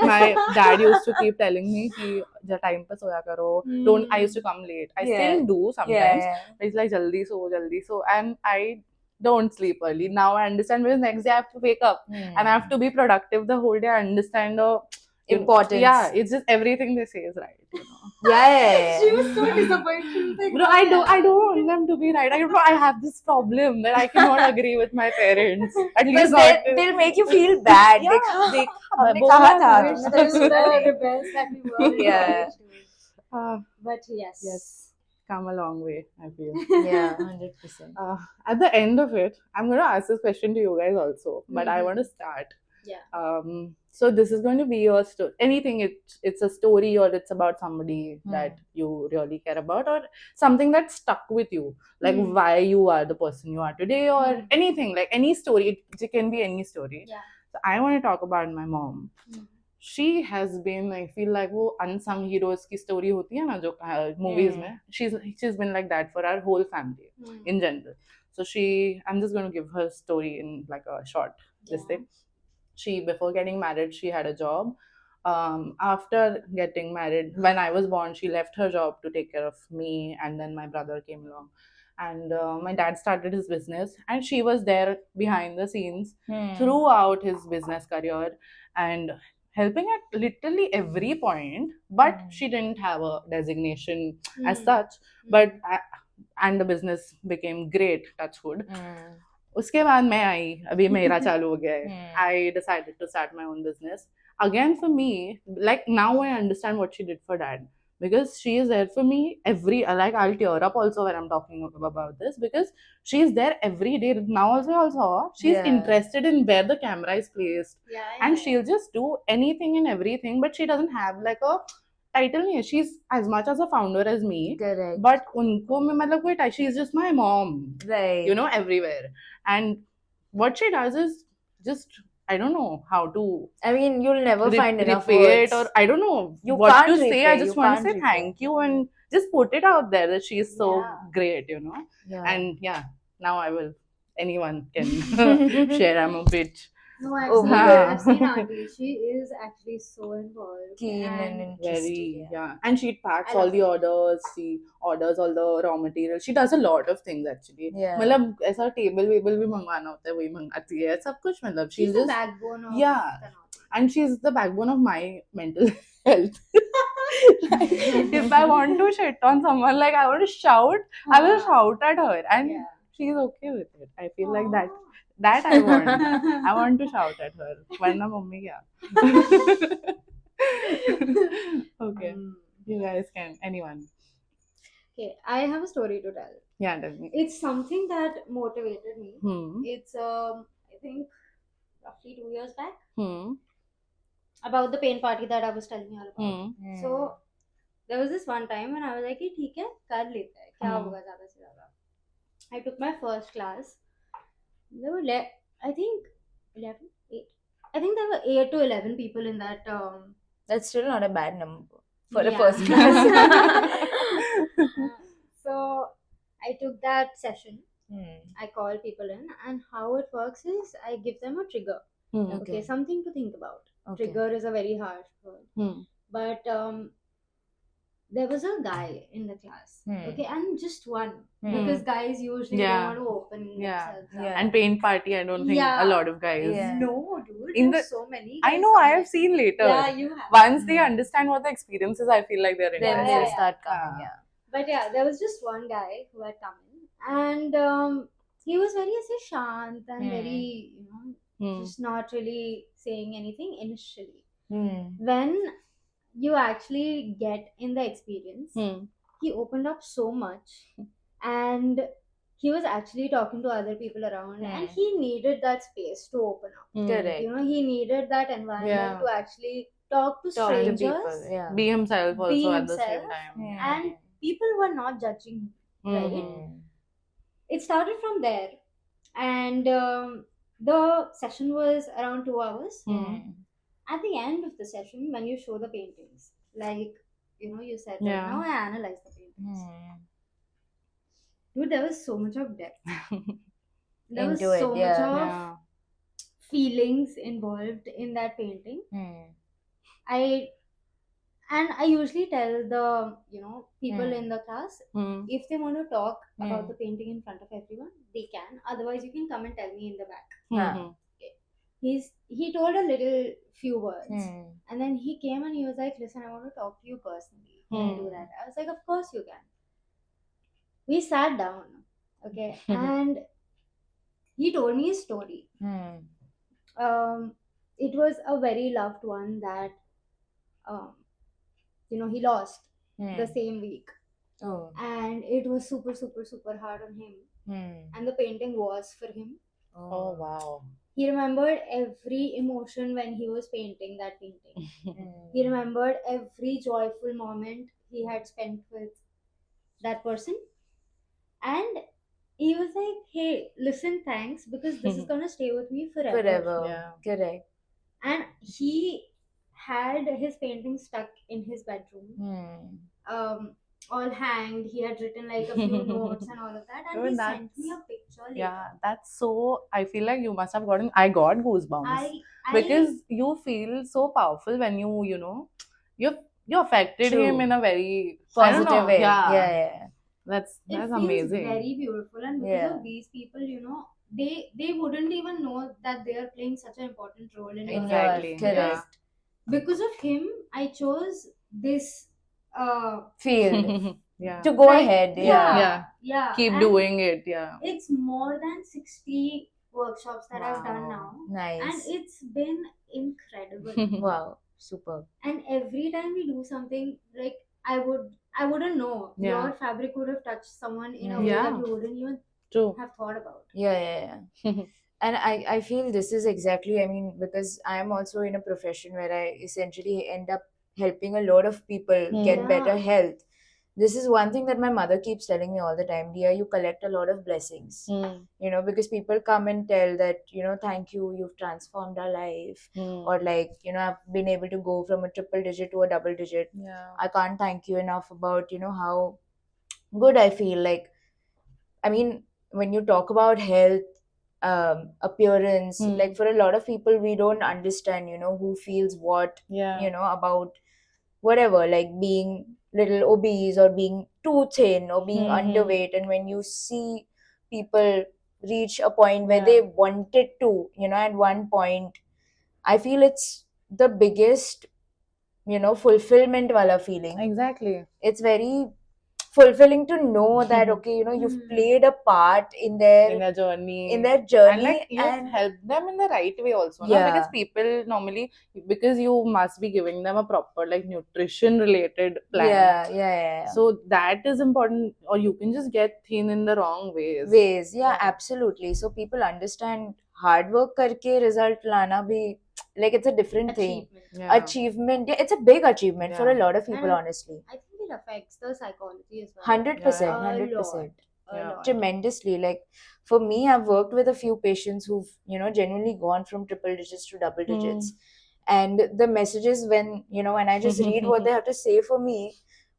Speaker 1: My dad used to keep telling me कि जब time पे सोया करो. Don't. I used to come late. I
Speaker 2: Yeah.
Speaker 1: still do sometimes.
Speaker 2: Yeah.
Speaker 1: But it's like jaldi so, and I don't sleep early. Now I understand because next day I have to wake up and I have to be productive the whole day. I understand the
Speaker 2: Importance.
Speaker 1: Yeah, it's just everything they say is right.
Speaker 2: Yeah.
Speaker 3: She was so disappointed. She was like,
Speaker 1: Bro, I don't want them to be right. I have this problem that I cannot agree with my parents. At least
Speaker 2: But
Speaker 1: not.
Speaker 2: they'll make you feel bad.
Speaker 1: Yeah.
Speaker 2: देखा हमने
Speaker 1: बोला
Speaker 2: कहा था
Speaker 1: था.
Speaker 2: तुमने तो
Speaker 3: Just
Speaker 2: सुना
Speaker 3: the
Speaker 2: नहीं.
Speaker 3: rebels that we were.
Speaker 2: Yeah.
Speaker 3: But yes.
Speaker 1: Come a long way, I feel.
Speaker 2: Yeah, 100%.
Speaker 1: At the end of it, I'm going to ask this question to you guys also, but I want to start.
Speaker 3: Yeah.
Speaker 1: So this is going to be your story. Anything, it's a story or it's about somebody that you really care about or something that stuck with you, like why you are the person you are today or anything, like any story. It can be any story.
Speaker 3: Yeah.
Speaker 1: So I want to talk about my mom. She has been, I feel like वो unsung heroes की story होती है ना जो movies में. She's been like that for our whole family in general. So I'm just going to give her story in like a short this thing. She, before getting married, she had a job. After getting married, when I was born, she left her job to take care of me, and then my brother came along. and my dad started his business, and she was there behind the scenes
Speaker 2: Hmm.
Speaker 1: throughout his business career and helping at literally every point. But
Speaker 2: Hmm.
Speaker 1: she didn't have a designation as
Speaker 3: Hmm.
Speaker 1: such. But and the business became great, touch wood.
Speaker 2: Hmm.
Speaker 1: उसके बाद मैं आई, अभी मेरा चालू हो गया है.
Speaker 2: Hmm.
Speaker 1: I decided to start my own business. Again, for me, like now I understand what she did for dad, because she is there for me every, like I'll tear up also when I'm talking about this, because she is there every day. Now also she's
Speaker 2: Yeah.
Speaker 1: interested in where the camera is placed,
Speaker 3: Yeah,
Speaker 1: and she'll just do anything and everything, but she doesn't have like a title नहीं है. She's as much as a founder as me,
Speaker 2: Correct.
Speaker 1: but उनको में मतलब कोई title, she's just my mom,
Speaker 2: Right.
Speaker 1: you know, everywhere. And what she does is just, I don't know how to
Speaker 2: I mean, you'll never find enough
Speaker 1: repay
Speaker 2: words.
Speaker 1: it, or I don't know
Speaker 2: You
Speaker 1: what
Speaker 2: can't
Speaker 1: to say. I
Speaker 2: repay,
Speaker 1: just
Speaker 2: you
Speaker 1: want to
Speaker 2: can't
Speaker 1: say
Speaker 2: repay.
Speaker 1: thank you and just put it out there that she is so
Speaker 3: Yeah.
Speaker 1: great, you know.
Speaker 2: Yeah.
Speaker 1: And yeah, now I will, anyone can share. I'm a bitch.
Speaker 3: No, I've
Speaker 2: Oh,
Speaker 3: seen,
Speaker 1: yeah.
Speaker 3: I've seen Auntie. She is actually so involved.
Speaker 2: Keen and
Speaker 3: and
Speaker 2: interested.
Speaker 1: Very, yeah. And she packs
Speaker 3: I
Speaker 1: all
Speaker 3: love
Speaker 1: the orders. She orders all the raw material. She does a lot of things actually.
Speaker 2: Yeah.
Speaker 1: मतलब ऐसा table वेबल भी मंगवाना होता है, वही मंगाती है सब कुछ. मतलब
Speaker 3: she's
Speaker 1: she'll
Speaker 3: the
Speaker 1: just,
Speaker 3: backbone of
Speaker 1: yeah.
Speaker 3: Tanauti.
Speaker 1: and she's the backbone of my mental health. Like, if I want to shit on someone, like I want to shout, I will shout at her, and
Speaker 3: Yeah.
Speaker 1: she's okay with it. I feel like that I want. I want to shout at her. वरना mummy क्या? Okay, you guys can, anyone.
Speaker 3: Okay, I have a story to tell.
Speaker 1: Yeah, tell me.
Speaker 3: It's something that motivated me. It's I think roughly 2 years back, about the paint party that I was telling you all about. So there was this one time when I was like, "Hey, ठीक है, कर लेते हैं, क्या होगा ज़्यादा से ज़्यादा." I took my first class. There were I think 11, 8. I think there were 8 to 11 people in that.
Speaker 2: That's still not a bad number for a
Speaker 3: Yeah.
Speaker 2: first class.
Speaker 3: So I took that session.
Speaker 2: Hmm.
Speaker 3: I call people in, and how it works is I give them a trigger. Okay, something to think about.
Speaker 2: Okay.
Speaker 3: Trigger is a very harsh word, but there was a guy in the class. Okay, and just one, because guys usually
Speaker 1: Yeah.
Speaker 3: don't want to open themselves up.
Speaker 2: Yeah.
Speaker 1: And paint party, I don't think
Speaker 3: Yeah.
Speaker 1: a lot of guys.
Speaker 2: Yeah.
Speaker 3: No, dude.
Speaker 1: In
Speaker 3: There's so many.
Speaker 1: I
Speaker 3: guys
Speaker 1: know, I
Speaker 3: come
Speaker 1: have
Speaker 3: in.
Speaker 1: seen later.
Speaker 3: Yeah, you have.
Speaker 1: Once they understand what the experience is, I feel like they're
Speaker 2: Then
Speaker 1: interested.
Speaker 2: they'll
Speaker 3: yeah.
Speaker 2: start coming. Yeah.
Speaker 3: But yeah, there was just one guy who had come in, and he was very say shant and very, you know, just not really saying anything initially. When you actually get in the experience, he opened up so much, and he was actually talking to other people around, and he needed that space to open up.
Speaker 2: Correct.
Speaker 3: You know, he needed that environment
Speaker 1: Yeah.
Speaker 3: to actually talk to
Speaker 2: Talk to
Speaker 3: strangers.
Speaker 2: people. Yeah.
Speaker 1: Be himself also
Speaker 3: Be
Speaker 1: at the same
Speaker 3: himself.
Speaker 1: time.
Speaker 3: And people were not judging him. Right? It started from there, and the session was around 2 hours. At the end of the session, when you show the paintings, like, you know, you said that
Speaker 1: Yeah.
Speaker 3: now I analyze the paintings. Dude, there was so much of depth. There was
Speaker 2: Into it,
Speaker 3: so much
Speaker 2: yeah.
Speaker 3: of
Speaker 1: Yeah.
Speaker 3: feelings involved in that painting. I usually tell the, you know, people in the class, if they want to talk about the painting in front of everyone, they can. Otherwise, you can come and tell me in the back. He told a little few words, and then he came and he was like, "Listen, I want to talk to you personally. Can I do that?" I was like, "Of course you can." We sat down, okay, and he told me his story. It was a very loved one that, you know, he lost the same week,
Speaker 2: Oh.
Speaker 3: and it was super, super, super hard on him. And the painting was for him.
Speaker 1: Oh, wow.
Speaker 3: He remembered every emotion when he was painting that painting. He remembered every joyful moment he had spent with that person. And he was like, "Hey, listen, thanks, because this is gonna stay with me forever."
Speaker 2: Forever.
Speaker 1: Yeah.
Speaker 2: Correct.
Speaker 3: And he had his painting stuck in his bedroom, all hanged. He had written like a few notes and all of that, and
Speaker 1: Oh,
Speaker 3: he
Speaker 1: that's-
Speaker 3: sent me a picture later.
Speaker 1: Yeah, that's so. I feel like you must have gotten. I got goosebumps because you feel so powerful when you know, you affected
Speaker 2: True.
Speaker 1: him in a very
Speaker 2: Positive way.
Speaker 1: Yeah.
Speaker 2: Yeah.
Speaker 1: That's
Speaker 3: It feels
Speaker 1: amazing.
Speaker 3: very beautiful, and because
Speaker 2: Yeah.
Speaker 3: of these people, they wouldn't even know that they are playing such an important role in your
Speaker 1: Exactly.
Speaker 3: life.
Speaker 1: Yeah.
Speaker 3: Because of him, I chose this
Speaker 2: Field
Speaker 1: Yeah.
Speaker 2: to go
Speaker 3: like,
Speaker 2: ahead.
Speaker 3: yeah,
Speaker 2: Yeah.
Speaker 3: yeah,
Speaker 1: Keep
Speaker 3: and
Speaker 1: doing it. Yeah.
Speaker 3: it's more than 60 workshops that I've done
Speaker 1: Wow.
Speaker 3: now, and
Speaker 2: Nice.
Speaker 3: it's been incredible.
Speaker 2: Wow. Superb.
Speaker 3: And every time we do something, like, I wouldn't know
Speaker 1: Yeah.
Speaker 3: your fabric would have touched someone in a way
Speaker 1: Yeah.
Speaker 3: that you wouldn't even
Speaker 1: True.
Speaker 3: have thought about.
Speaker 2: Yeah. And I feel this is exactly, I mean, because I am also in a profession where I essentially end up helping a lot of people get
Speaker 3: Yeah.
Speaker 2: better health. This is one thing that my mother keeps telling me all the time, dear, you collect a lot of blessings. You know, because people come and tell that, you know, thank you, you've transformed our life. Or like, you know, I've been able to go from a triple digit to a double digit.
Speaker 1: Yeah.
Speaker 2: I can't thank you enough about, you know, how good I feel. Like, I mean, when you talk about health, appearance, like for a lot of people, we don't understand, you know, who feels what,
Speaker 1: Yeah.
Speaker 2: you know, about whatever, like being little obese or being too thin or being underweight. And when you see people reach a point where they
Speaker 1: Yeah.
Speaker 2: wanted to, you know, at one point, I feel it's the biggest, you know, fulfillment wala feeling.
Speaker 1: Exactly.
Speaker 2: It's very fulfilling to know that, okay, you know, you've played a part in
Speaker 1: In
Speaker 2: their
Speaker 1: their journey.
Speaker 2: in their
Speaker 1: And
Speaker 2: journey.
Speaker 1: like you've
Speaker 2: And
Speaker 1: helped them in the right way also, no?
Speaker 2: Yeah.
Speaker 1: Because people normally, because you must be giving them a proper like nutrition related plan.
Speaker 2: yeah.
Speaker 1: So that is important, or you can just get thin in the wrong ways.
Speaker 2: Yeah,
Speaker 1: Yeah.
Speaker 2: absolutely. So people understand hard work karke result lana bhi, like it's a different thing.
Speaker 3: Achievement.
Speaker 1: Yeah.
Speaker 2: Achievement, yeah, it's a big achievement for a
Speaker 1: Yeah.
Speaker 2: lot of people,
Speaker 3: And
Speaker 2: honestly.
Speaker 3: I think it affects the psychology as well.
Speaker 2: 100%,
Speaker 1: Yeah.
Speaker 2: 100%.
Speaker 3: A
Speaker 1: Yeah.
Speaker 3: lot.
Speaker 2: Tremendously. Like for me, I've worked with a few patients who've, you know, genuinely gone from triple digits to double digits. And the messages, when, you know, when I just read what they have to say for me,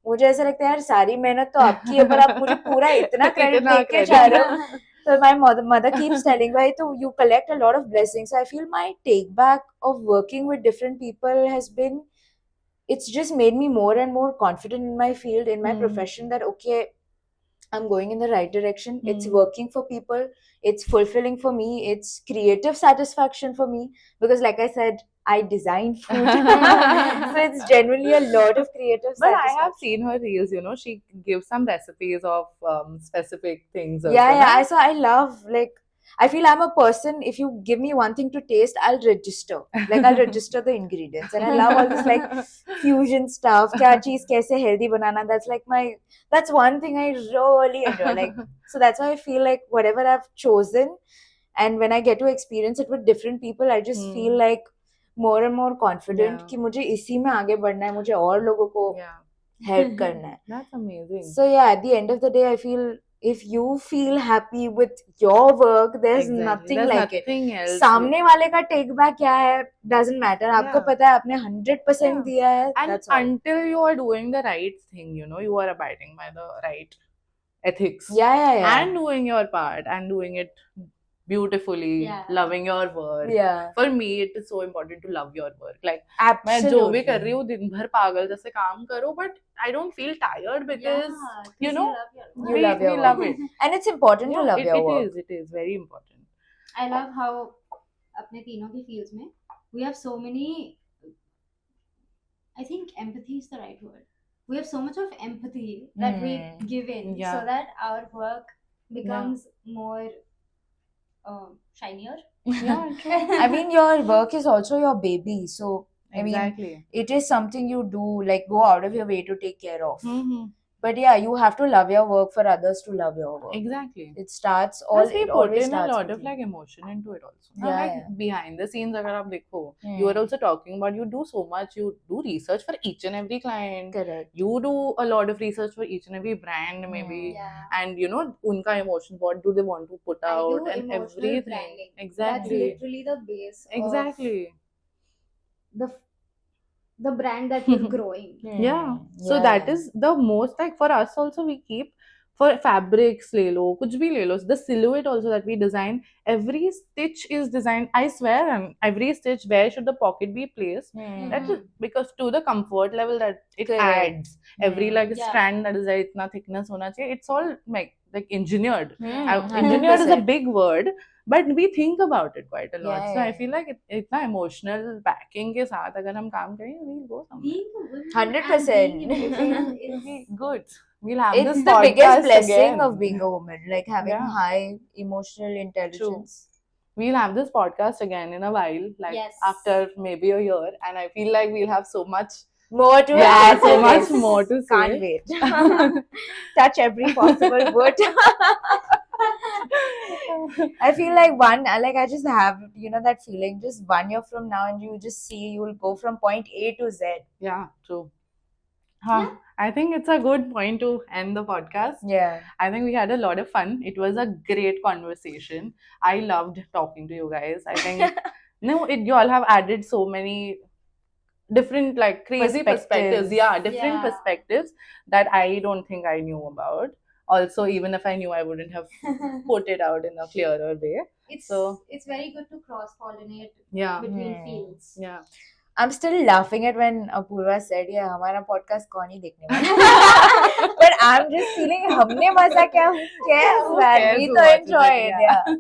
Speaker 2: मुझे ऐसा लगता है यार सारी मेहनत तो आपकी है पर आप मुझे पूरा इतना क्रेडिट
Speaker 1: इतना
Speaker 2: दे के
Speaker 1: credit.
Speaker 2: जा रहे हो. So my mother keeps telling me, so you collect a lot of blessings. I feel my take back of working with different people has been, it's just made me more and more confident in my field, in my profession, that okay, I'm going in the right direction. It's working for people. It's fulfilling for me. It's creative satisfaction for me. Because like I said, I design food. So it's generally a lot of creative
Speaker 1: But I
Speaker 2: satisfaction.
Speaker 1: have seen her reels, you know, she gives some recipes of specific things. Also,
Speaker 2: Yeah.
Speaker 1: no?
Speaker 2: So I love, like, I feel I'm a person, if you give me one thing to taste, I'll register. Like, I'll register the ingredients. And I love all this, like, fusion stuff. Kya cheese kaise healthy banana. That's one thing I really enjoy. Like, so that's why I feel like whatever I've chosen, and when I get to experience it with different people, I just feel like more and more confident
Speaker 1: Yeah.
Speaker 2: कि मुझे इसी में आगे बढ़ना है, मुझे और लोगों को
Speaker 1: Yeah.
Speaker 2: help करना है.
Speaker 1: That's amazing.
Speaker 2: So yeah, at the end of the day, I feel if you feel happy with your work, there's
Speaker 1: Exactly.
Speaker 2: nothing
Speaker 1: There's
Speaker 2: like
Speaker 1: nothing
Speaker 2: it.
Speaker 1: else.
Speaker 2: सामने वाले का take back क्या है doesn't matter. आपको
Speaker 1: Yeah.
Speaker 2: पता है आपने 100%
Speaker 1: Yeah.
Speaker 2: दिया है.
Speaker 1: And
Speaker 2: That's all.
Speaker 1: until you are doing the right thing, you know, you are abiding by the right ethics.
Speaker 2: Yeah.
Speaker 1: And doing your part and doing it beautifully,
Speaker 3: Yeah.
Speaker 1: loving your work.
Speaker 2: Yeah.
Speaker 1: For me, it is so important to love your work. Like, मैं
Speaker 2: Absolutely.
Speaker 1: जो भी कर रही हूँ दिन भर पागल जैसे काम करो, but I don't feel tired because you know
Speaker 2: You love your
Speaker 1: we
Speaker 2: work.
Speaker 1: love it.
Speaker 2: And it's important to love your work.
Speaker 1: It is very important.
Speaker 3: I love how अपने तीनों की fields में we have so many, I think empathy is the right word. We have so much of empathy that we give in
Speaker 1: Yeah.
Speaker 3: so that our work becomes more shinier.
Speaker 1: Yeah, true.
Speaker 2: I mean, your work is also your baby. So, I mean,
Speaker 1: Exactly.
Speaker 2: it is something you do, like, go out of your way to take care of.
Speaker 1: Mm-hmm.
Speaker 2: But yeah, you have to love your work for others to love your work.
Speaker 1: Exactly.
Speaker 2: It starts
Speaker 1: Plus, we
Speaker 2: it
Speaker 1: put
Speaker 2: always
Speaker 1: in a
Speaker 2: starts
Speaker 1: lot
Speaker 2: with
Speaker 1: of
Speaker 2: you.
Speaker 1: like emotion into it also. Now,
Speaker 2: Yeah,
Speaker 1: like
Speaker 2: yeah.
Speaker 1: behind the scenes, अगर आप देखो, you are also talking about, you do so much. You do research for each and every client.
Speaker 2: Correct.
Speaker 1: You do a lot of research for each and every brand, maybe.
Speaker 3: Yeah.
Speaker 1: And you know, unka emotion, what do they want to put
Speaker 3: I
Speaker 1: out,
Speaker 3: do
Speaker 1: and
Speaker 3: emotional
Speaker 1: everything.
Speaker 3: branding. That's
Speaker 1: Exactly.
Speaker 3: literally the base
Speaker 1: Exactly.
Speaker 3: of the brand that you're growing.
Speaker 1: Yeah. So that is the most, like, for us also, we keep for fabrics ले लो, कुछ भी ले लो, the silhouette also that we design, every stitch is designed, I swear, and every stitch, where should the pocket be placed, that is because to the comfort level that it
Speaker 2: Correct.
Speaker 1: adds, every like
Speaker 3: Yeah.
Speaker 1: strand that is like itna thickness hona chahiye, it's all like engineered.
Speaker 2: Hmm,
Speaker 1: Engineered is a
Speaker 2: 100%.
Speaker 1: big word, but we think about it quite a lot.
Speaker 2: Yeah,
Speaker 1: So I
Speaker 2: yeah.
Speaker 1: feel like इतना emotional backing के साथ अगर हम काम करें, we'll go somewhere.
Speaker 3: Being a woman
Speaker 2: 100%.
Speaker 3: and being emotional
Speaker 1: It'll
Speaker 3: is
Speaker 1: be good. We'll have
Speaker 2: It's
Speaker 1: this
Speaker 2: the biggest
Speaker 1: podcast
Speaker 2: blessing
Speaker 1: again.
Speaker 2: of being a woman, like having
Speaker 1: Yeah.
Speaker 2: high emotional intelligence.
Speaker 1: We'll have this podcast again in a while, like
Speaker 3: Yes.
Speaker 1: after maybe a year, and I feel like we'll have so much,
Speaker 2: More to
Speaker 1: yeah, so
Speaker 2: add.
Speaker 1: much more to say.
Speaker 2: Can't wait. Touch every possible wood. I feel like I just have, that feeling, just 1 year from now, and you just see, you will go from point A to Z.
Speaker 1: Yeah, true. Huh. I think it's a good point to end the podcast.
Speaker 2: Yeah.
Speaker 1: I think we had a lot of fun. It was a great conversation. I loved talking to you guys. I think you all have added so many different, like, crazy perspectives. Yeah, different
Speaker 3: Yeah.
Speaker 1: perspectives that I don't think I knew about. Also, even if I knew, I wouldn't have put it out in a clearer way.
Speaker 3: it's very good to cross pollinate
Speaker 1: Yeah.
Speaker 3: between
Speaker 2: Hmm.
Speaker 3: fields.
Speaker 1: Yeah.
Speaker 2: I'm still laughing at when Apurva said, "Yeah, हमारा podcast कौन ही देखने वाला?" But I'm just feeling, हमने मजा क्या? Who cares,
Speaker 1: Who
Speaker 2: man?
Speaker 1: cares
Speaker 2: We
Speaker 1: who
Speaker 2: तो
Speaker 1: watches
Speaker 2: enjoy
Speaker 1: it,
Speaker 2: it,
Speaker 1: yeah.
Speaker 2: yeah.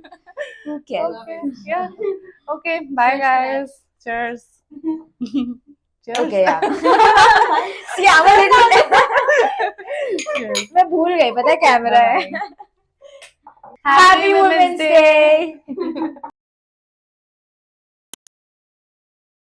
Speaker 2: Who cares?
Speaker 1: Okay. Yeah. Okay. Bye,
Speaker 3: Cheers,
Speaker 1: guys. Cheers. Cheers.
Speaker 2: Okay, yeah. See, I'm a little.
Speaker 1: Cheers.
Speaker 2: मैं भूल गई, पता है camera है.
Speaker 1: Bye.
Speaker 2: Happy Women's Day.